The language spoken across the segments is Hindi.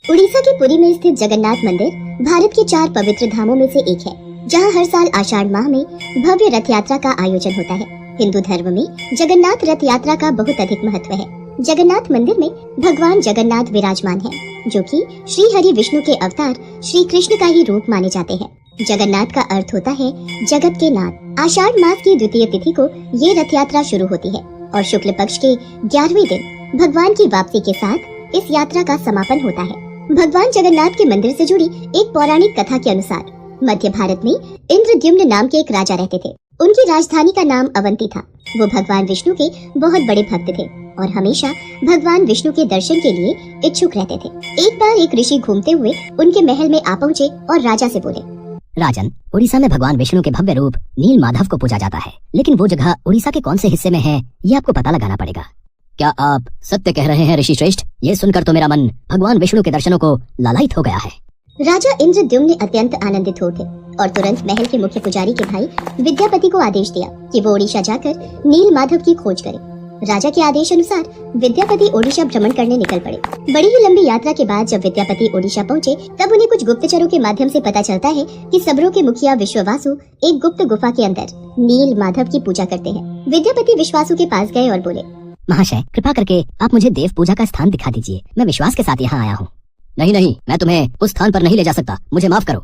उड़ीसा के पुरी में स्थित जगन्नाथ मंदिर भारत के 4 पवित्र धामों में से एक है, जहां हर साल आषाढ़ माह में भव्य रथ यात्रा का आयोजन होता है। हिंदू धर्म में जगन्नाथ रथ यात्रा का बहुत अधिक महत्व है। जगन्नाथ मंदिर में भगवान जगन्नाथ विराजमान है, जो कि श्री हरि विष्णु के अवतार श्री कृष्ण का ही रूप माने जाते हैं। जगन्नाथ का अर्थ होता है जगत के नाथ। आषाढ़ मास की द्वितीय तिथि को ये रथ यात्रा शुरू होती है और शुक्ल पक्ष के 11वें दिन भगवान की वापसी के साथ इस यात्रा का समापन होता है। भगवान जगन्नाथ के मंदिर से जुड़ी एक पौराणिक कथा के अनुसार मध्य भारत में इंद्रद्युम्न नाम के एक राजा रहते थे। उनकी राजधानी का नाम अवंती था। वो भगवान विष्णु के बहुत बड़े भक्त थे और हमेशा भगवान विष्णु के दर्शन के लिए इच्छुक रहते थे। एक बार एक ऋषि घूमते हुए उनके महल में आ पहुँचे और राजा से बोले, राजन, उड़ीसा में भगवान विष्णु के भव्य रूप नील माधव को पूजा जाता है, लेकिन वो जगह उड़ीसा के कौन से हिस्से में है, ये आपको पता लगाना पड़ेगा। क्या आप सत्य कह रहे हैं ऋषि श्रेष्ठ? ये सुनकर तो मेरा मन भगवान विष्णु के दर्शनों को लालायित हो गया है। राजा इंद्रद्युम्न अत्यंत आनंदित हो थे और तुरंत महल के मुख्य पुजारी के भाई विद्यापति को आदेश दिया कि वो ओडिशा जाकर नील माधव की खोज करे। राजा के आदेश अनुसार विद्यापति ओडिशा भ्रमण करने निकल पड़े। बड़ी ही लंबी यात्रा के बाद जब विद्यापति ओडिशा पहुंचे, तब उन्हें कुछ गुप्तचरों के माध्यम से पता चलता है कि सबरों के मुखिया विश्ववासु एक गुप्त गुफा के अंदर नील माधव की पूजा करते हैं। विद्यापति विश्वासु के पास गए और बोले, महाशय, कृपा करके आप मुझे देव पूजा का स्थान दिखा दीजिए। मैं विश्वास के साथ यहाँ आया हूँ। नहीं, मैं तुम्हें उस स्थान पर नहीं ले जा सकता। मुझे माफ करो।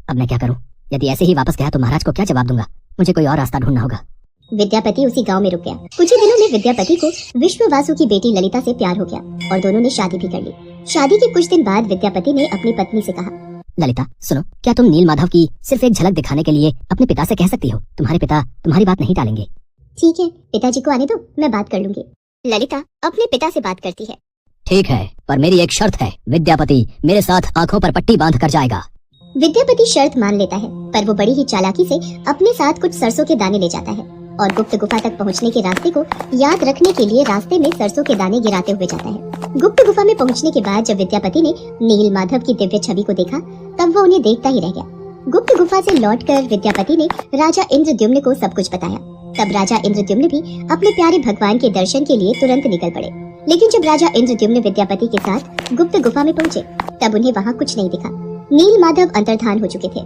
अब मैं क्या करूँ? यदि ऐसे ही वापस गया तो महाराज को क्या जवाब दूंगा? मुझे कोई और रास्ता ढूंढना होगा। विद्यापति उसी गांव में रुक गया। कुछ ही दिनों में विद्यापति को विश्ववासु की बेटी ललिता से प्यार हो गया और दोनों ने शादी भी कर ली। शादी के कुछ दिन बाद विद्यापति ने अपनी पत्नी से कहा, ललिता, सुनो, क्या तुम नील माधव की सिर्फ एक झलक दिखाने के लिए अपने पिता से कह सकती हो? तुम्हारे पिता तुम्हारी बात नहीं टालेंगे। ठीक है, पिताजी को आने दो, मैं बात कर लूंगी। ललिता अपने पिता से बात करती है। ठीक है, पर मेरी एक शर्त है। विद्यापति मेरे साथ आंखों पर पट्टी बांध कर जाएगा। विद्यापति शर्त मान लेता है, पर वो बड़ी ही चालाकी से अपने साथ कुछ सरसों के दाने ले जाता है और गुप्त गुफा तक पहुंचने के रास्ते को याद रखने के लिए रास्ते में सरसों के दाने गिराते हुए जाता है। गुप्त गुफा में पहुंचने के बाद जब विद्यापति ने नील माधव की दिव्य छवि को देखा, तब वो उन्हें देखता ही रह गया। गुप्त गुफा से लौटकर विद्यापति ने राजा इंद्रद्युम्न को सब कुछ बताया। तब राजा इंद्रद्युम्न भी अपने प्यारे भगवान के दर्शन के लिए तुरंत निकल पड़े। लेकिन जब राजा इंद्रद्युम्न विद्यापति के साथ गुप्त गुफा में पहुंचे, तब उन्हें वहाँ कुछ नहीं दिखा। नील माधव अंतर्धान हो चुके थे।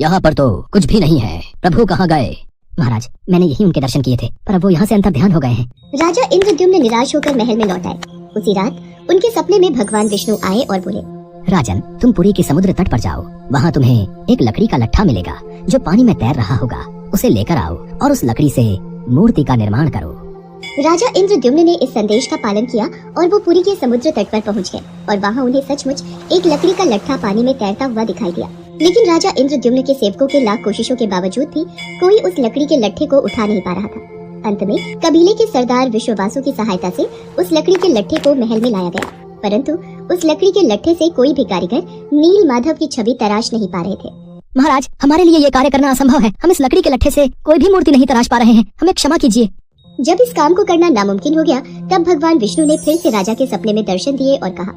यहाँ पर तो कुछ भी नहीं है। प्रभु कहाँ गए? महाराज, मैंने यही उनके दर्शन किए थे, पर अब वो यहाँ से अंतर्ध्यान हो गए हैं। राजा इंद्रद्युम्न निराश होकर महल में लौट आए। उसी रात उनके सपने में भगवान विष्णु आए और बोले, राजन, तुम पुरी के समुद्र तट पर जाओ। वहाँ तुम्हें एक लकड़ी का लट्ठा मिलेगा जो पानी में तैर रहा होगा। उसे लेकर आओ और उस लकड़ी से मूर्ति का निर्माण करो। राजा इंद्रद्युम्न ने इस संदेश का पालन किया और वो पुरी के समुद्र तट पर पहुंच गए और वहाँ उन्हें सचमुच एक लकड़ी का लट्ठा पानी में तैरता हुआ दिखाई दिया। लेकिन राजा इंद्रद्युम्न के सेवकों के लाख कोशिशों के बावजूद भी कोई उस लकड़ी के लट्ठे को उठा नहीं पा रहा था। अंत में कबीले के सरदार विश्ववासु की सहायता से उस लकड़ी के लट्ठे को महल में लाया गया, परंतु उस लकड़ी के लट्ठे से कोई भी कारीगर नील माधव की छवि तराश नहीं पा रहे थे। महाराज, हमारे लिए ये कार्य करना असंभव है। हम इस लकड़ी के लट्ठे से कोई भी मूर्ति नहीं तराश पा रहे हैं। हमें क्षमा कीजिए। जब इस काम को करना नामुमकिन हो गया, तब भगवान विष्णु ने फिर से राजा के सपने में दर्शन दिए और कहा,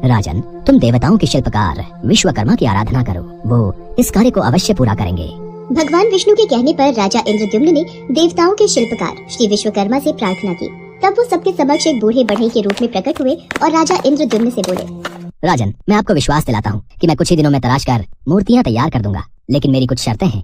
राजन, तुम देवताओं के शिल्पकार विश्वकर्मा की आराधना करो। वो इस कार्य को अवश्य पूरा करेंगे। भगवान विष्णु के कहने पर राजा इंद्रद्युम्न ने देवताओं के शिल्पकार श्री विश्वकर्मा से प्रार्थना की। तब वो सबके समक्ष एक बूढ़े बढ़ई के रूप में प्रकट हुए और राजा इंद्रद्युम्न से बोले, राजन, मैं आपको विश्वास दिलाता हूँ कि मैं कुछ ही दिनों में तराश कर मूर्तियाँ तैयार कर दूंगा, लेकिन मेरी कुछ शर्तें हैं।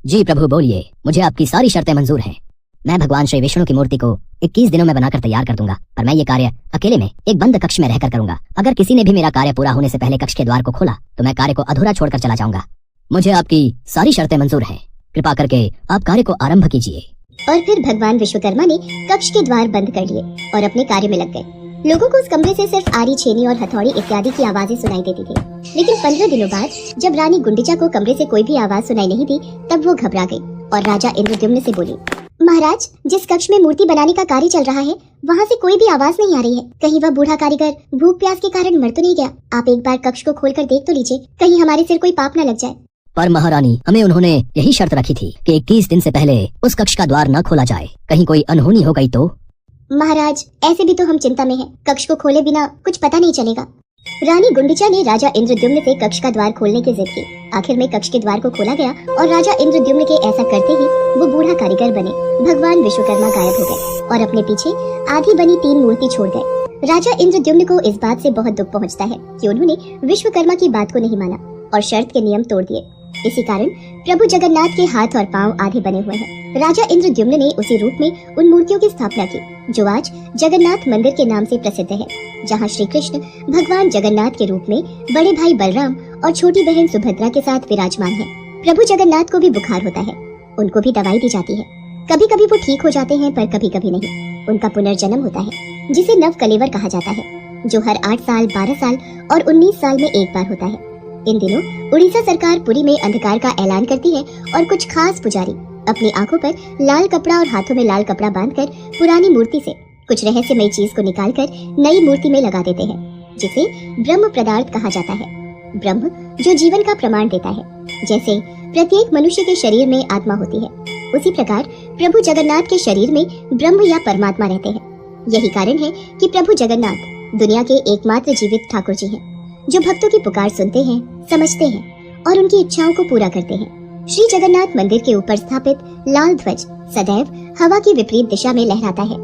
जी प्रभु, बोलिए। मुझे आपकी सारी शर्तें मंजूर हैं। मैं भगवान श्री विष्णु की मूर्ति को 21 दिनों में बनाकर तैयार कर दूंगा, पर मैं ये कार्य अकेले में एक बंद कक्ष में रहकर करूंगा। अगर किसी ने भी मेरा कार्य पूरा होने से पहले कक्ष के द्वार को खोला तो मैं कार्य को अधूरा छोड़कर चला जाऊंगा। मुझे आपकी सारी शर्तें मंजूर हैं। कृपा करके आप कार्य को आरंभ कीजिए। और फिर भगवान विश्वकर्मा ने कक्ष के द्वार बंद कर लिए और अपने कार्य में लग गए। लोगों को उस कमरे से सिर्फ आरी, छेनी और हथौड़ी इत्यादि की आवाजें सुनाई देती थी। लेकिन 15 दिनों बाद जब रानी गुंडिचा को कमरे से कोई भी आवाज सुनाई नहीं दी, तब वो घबरा गई और राजा इंद्रद्युम्न से बोली, महाराज, जिस कक्ष में मूर्ति बनाने का कार्य चल रहा है, वहाँ से कोई भी आवाज नहीं आ रही है। कहीं वह बूढ़ा कारीगर भूख प्यास के कारण मर तो नहीं गया? आप एक बार कक्ष को खोलकर देख तो लीजिए, कहीं हमारे सिर कोई पाप न लग जाए। पर महारानी, हमें उन्होंने यही शर्त रखी थी कि 21 दिन से पहले उस कक्ष का द्वार न खोला जाए। कहीं कोई अनहोनी हो गई तो? महाराज, ऐसे भी तो हम चिंता में हैं। कक्ष को खोले बिना कुछ पता नहीं चलेगा। रानी गुंडिचा ने राजा इंद्रद्युम्न से कक्ष का द्वार खोलने की जिद की। आखिर में कक्ष के द्वार को खोला गया और राजा इंद्रद्युम्न के ऐसा करते ही वो बूढ़ा कारीगर बने। भगवान विश्वकर्मा गायब हो गए और अपने पीछे आधी बनी 3 मूर्ति छोड़ गए। राजा इंद्रद्युम्न को इस बात से बहुत दुख पहुंचता है कि उन्होंने विश्वकर्मा की बात को नहीं माना और शर्त के नियम तोड़ दिए। इसी कारण प्रभु जगन्नाथ के हाथ और पांव आधे बने हुए हैं। राजा इंद्रद्युम्न ने उसी रूप में उन मूर्तियों की स्थापना की जो आज जगन्नाथ मंदिर के नाम से प्रसिद्ध है, जहां श्री कृष्ण भगवान जगन्नाथ के रूप में बड़े भाई बलराम और छोटी बहन सुभद्रा के साथ विराजमान है। प्रभु जगन्नाथ को भी बुखार होता है, उनको भी दवाई दी जाती है। कभी कभी वो ठीक हो जाते हैं पर कभी कभी नहीं। उनका पुनर्जन्म होता है जिसे नव कलेवर कहा जाता है, जो हर 8 साल, 12 साल और 19 साल में एक बार होता है। इन दिनों उड़ीसा सरकार पुरी में अंधकार का ऐलान करती है और कुछ खास पुजारी अपनी आंखों पर लाल कपड़ा और हाथों में लाल कपड़ा बांधकर पुरानी मूर्ति से कुछ रहस्यमयी चीज को निकालकर नई मूर्ति में लगा देते हैं, जिसे ब्रह्म पदार्थ कहा जाता है। ब्रह्म जो जीवन का प्रमाण देता है। जैसे प्रत्येक मनुष्य के शरीर में आत्मा होती है, उसी प्रकार प्रभु जगन्नाथ के शरीर में ब्रह्म या परमात्मा रहते हैं। यही कारण है कि प्रभु जगन्नाथ दुनिया के एकमात्र जीवित ठाकुर जी हैं, जो भक्तों की पुकार सुनते हैं, समझते हैं और उनकी इच्छाओं को पूरा करते हैं। श्री जगन्नाथ मंदिर के ऊपर स्थापित लाल ध्वज सदैव हवा की विपरीत दिशा में लहराता है।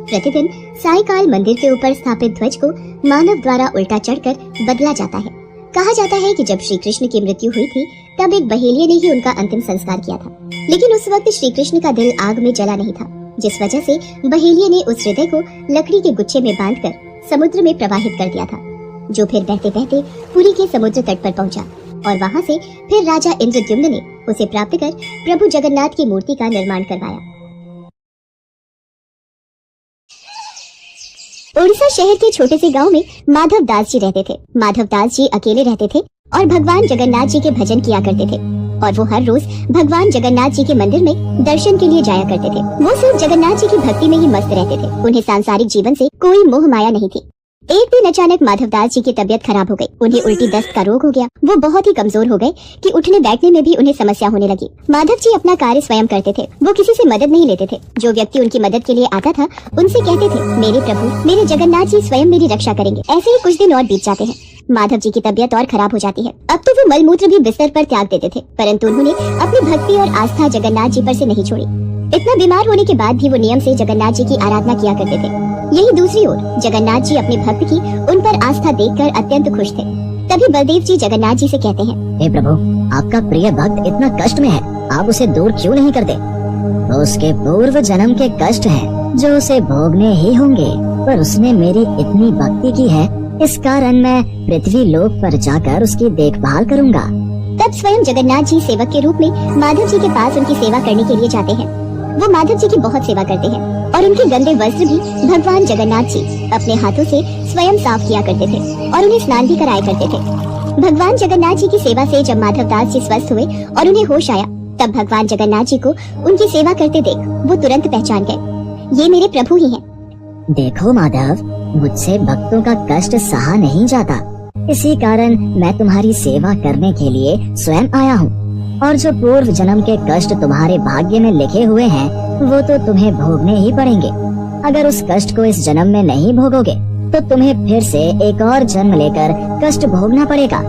प्रतिदिन सायकाल मंदिर के ऊपर स्थापित ध्वज को मानव द्वारा उल्टा चढ़कर बदला जाता है। कहा जाता है कि जब श्री कृष्ण की मृत्यु हुई थी तब एक बहेलिये ने ही उनका अंतिम संस्कार किया था, लेकिन उस वक्त श्री कृष्ण का दिल आग में जला नहीं था, जिस वजह से बहेलिये ने उस हृदय को लकड़ी के गुच्छे में बांधकर समुद्र में प्रवाहित कर दिया था, जो फिर बहते बहते पुरी के समुद्र तट पर पहुंचा और वहां से फिर राजा इंद्रद्युम्न ने उसे प्राप्त कर प्रभु जगन्नाथ की मूर्ति का निर्माण करवाया। उड़ीसा शहर के छोटे से गांव में माधव दास जी रहते थे। माधव दास जी अकेले रहते थे और भगवान जगन्नाथ जी के भजन किया करते थे और वो हर रोज भगवान जगन्नाथ जी के मंदिर में दर्शन के लिए जाया करते थे। वो सिर्फ जगन्नाथ जी की भक्ति में ही मस्त रहते थे। उन्हें सांसारिक जीवन से कोई मोह माया नहीं थी। एक दिन अचानक माधव दास जी की तबीयत खराब हो गई। उन्हें उल्टी दस्त का रोग हो गया। वो बहुत ही कमजोर हो गए कि उठने बैठने में भी उन्हें समस्या होने लगी। माधव जी अपना कार्य स्वयं करते थे। वो किसी से मदद नहीं लेते थे। जो व्यक्ति उनकी मदद के लिए आता था उनसे कहते थे, मेरे प्रभु, मेरे जगन्नाथ जी स्वयं मेरी रक्षा करेंगे। ऐसे ही कुछ दिन और बीत जाते हैं। माधव जी की तबीयत और खराब हो जाती है। अब तो वो मलमूत्र भी बिस्तर पर त्याग देते थे, परंतु उन्होंने अपनी भक्ति और आस्था जगन्नाथ जी पर से नहीं छोड़ी। इतना बीमार होने के बाद भी वो नियम से जगन्नाथ जी की आराधना किया करते थे। यही दूसरी ओर जगन्नाथ जी अपने भक्त की उन पर आस्था देखकर अत्यंत खुश थे। तभी बलदेव जी जगन्नाथ जी से कहते हैं, हे प्रभु, आपका प्रिय भक्त इतना कष्ट में है, आप उसे दूर क्यों नहीं करते? तो उसके पूर्व जन्म के कष्ट हैं, जो उसे भोगने ही होंगे, पर उसने मेरी इतनी भक्ति की है, इस कारण मैं पृथ्वी लोक पर जाकर उसकी देखभाल करूँगा। तब स्वयं जगन्नाथ जी सेवक के रूप में माधव जी के पास उनकी सेवा करने के लिए जाते हैं। वो माधव जी की बहुत सेवा करते हैं और उनके गंदे वस्त्र भी भगवान जगन्नाथ जी अपने हाथों से स्वयं साफ किया करते थे और उन्हें स्नान भी कराया करते थे। भगवान जगन्नाथ जी की सेवा से जब माधव दास जी स्वस्थ हुए और उन्हें होश आया, तब भगवान जगन्नाथ जी को उनकी सेवा करते देख वो तुरंत पहचान गए, ये मेरे प्रभु ही हैं। देखो माधव, मुझसे भक्तों का कष्ट सहा नहीं जाता, इसी कारण मैं तुम्हारी सेवा करने के लिए स्वयं आया हूँ। और जो पूर्व जन्म के कष्ट तुम्हारे भाग्य में लिखे हुए हैं, वो तो तुम्हें भोगने ही पड़ेंगे। अगर उस कष्ट को इस जन्म में नहीं भोगोगे तो तुम्हें फिर से एक और जन्म लेकर कष्ट भोगना पड़ेगा।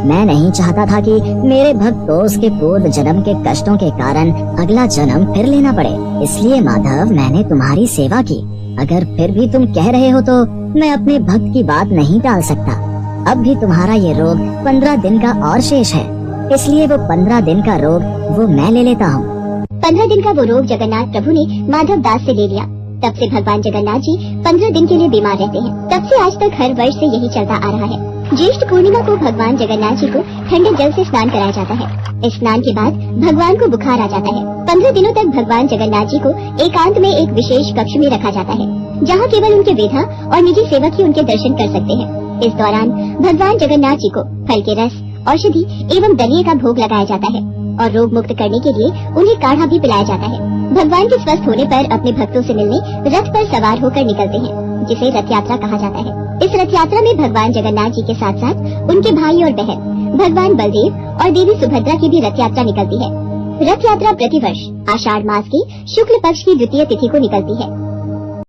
मैं नहीं चाहता था कि मेरे भक्त को उसके पूर्व जन्म के कष्टों के कारण अगला जन्म फिर लेना पड़े, इसलिए माधव मैंने तुम्हारी सेवा की। अगर फिर भी तुम कह रहे हो तो मैं अपने भक्त की बात नहीं टाल सकता। अब भी तुम्हारा ये रोग 15 दिन का और शेष है, इसलिए वो 15 दिन का रोग वो मैं ले लेता हूँ। 15 दिन का वो रोग जगन्नाथ प्रभु ने माधव दास से ले लिया। तब से भगवान जगन्नाथ जी 15 दिन के लिए बीमार रहते हैं। तब से आज तक हर वर्ष से यही चलता आ रहा है। ज्येष्ठ पूर्णिमा को भगवान जगन्नाथ जी को ठंडे जल से स्नान कराया जाता है। इस स्नान के बाद भगवान को बुखार आ जाता है। 15 दिनों तक भगवान जगन्नाथ जी को एकांत में एक विशेष कक्ष में रखा जाता है, जहाँ केवल उनके वेधा और निजी सेवक ही उनके दर्शन कर सकते हैं। इस दौरान भगवान जगन्नाथ जी को फल के रस, औषधि एवं दलिये का भोग लगाया जाता है और रोग मुक्त करने के लिए उन्हें काढ़ा भी पिलाया जाता है। भगवान के स्वस्थ होने पर अपने भक्तों से मिलने रथ पर सवार होकर निकलते हैं, जिसे रथ यात्रा कहा जाता है। इस रथ यात्रा में भगवान जगन्नाथ जी के साथ साथ उनके भाई और बहन भगवान बलदेव और देवी सुभद्रा की भी रथ यात्रा निकलती है। रथ यात्रा प्रतिवर्ष आषाढ़ मास की शुक्ल पक्ष की द्वितीय तिथि को निकलती है।